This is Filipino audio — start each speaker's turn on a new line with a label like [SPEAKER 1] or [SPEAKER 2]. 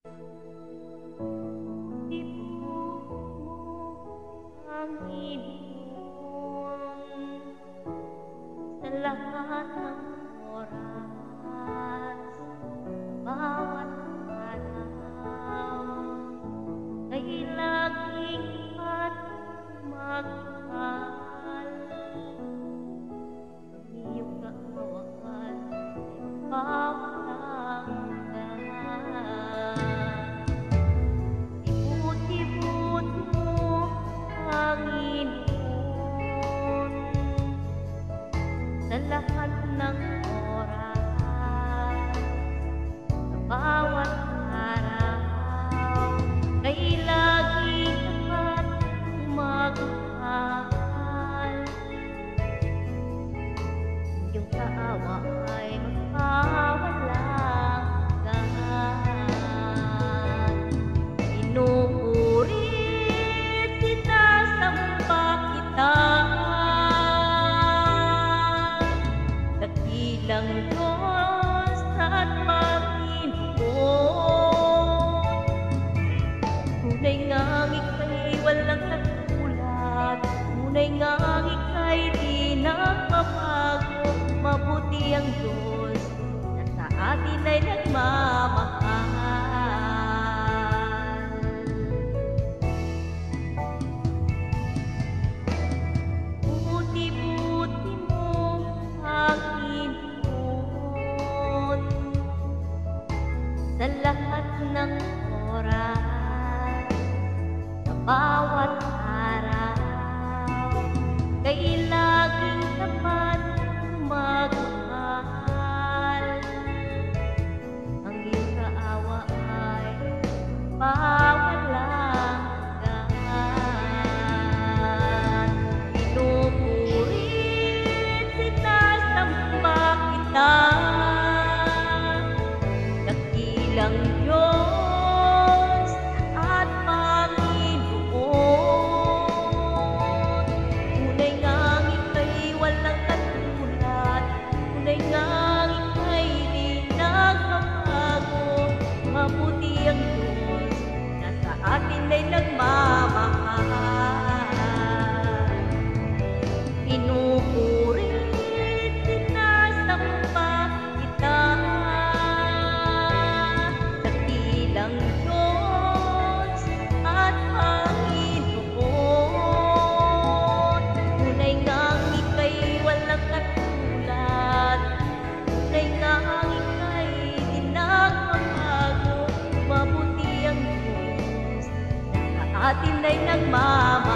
[SPEAKER 1] Panginoon, sa lahat ng oras, bawat araw, kay laging at magmahal. Ang iyong kaawaan ay pawalanggan. Ibut-ibut mo, Panginoon, sa lahat ng oras, sa bawat araw, kay laging at magmahal. Iyong kaawa ay magpawalanggan. Inuuri, sinasamba kita, dakilang Diyos at Panginoon. Tunay ngang ika'y walang katulad, tunay ngang ika'y di nagbabago. Mabuti ang Diyos na sa atin ay nagmamahal. Buti-buti mo, Panginoon, sa lahat ng oras, sa bawat araw, kay laging tapat magmahal. Ang iyong kaawa ay pawalanggan. Inupurit, sinasamba kita, dakilang Diyos at Panginoon. Tunay ngang ika'y walang katulad, tunay ngang ika'y di nagbabago. Mabuti ang Diyos na sa atin ay nagmamahal. Inupurit, sinasamba kita, dakilang Diyos at Panginoon. Tunay ngang ika'y walang katulad, tunay ngang ika'y di nagbabago. Mabuti ang Diyos na sa atin ay nagmamahal.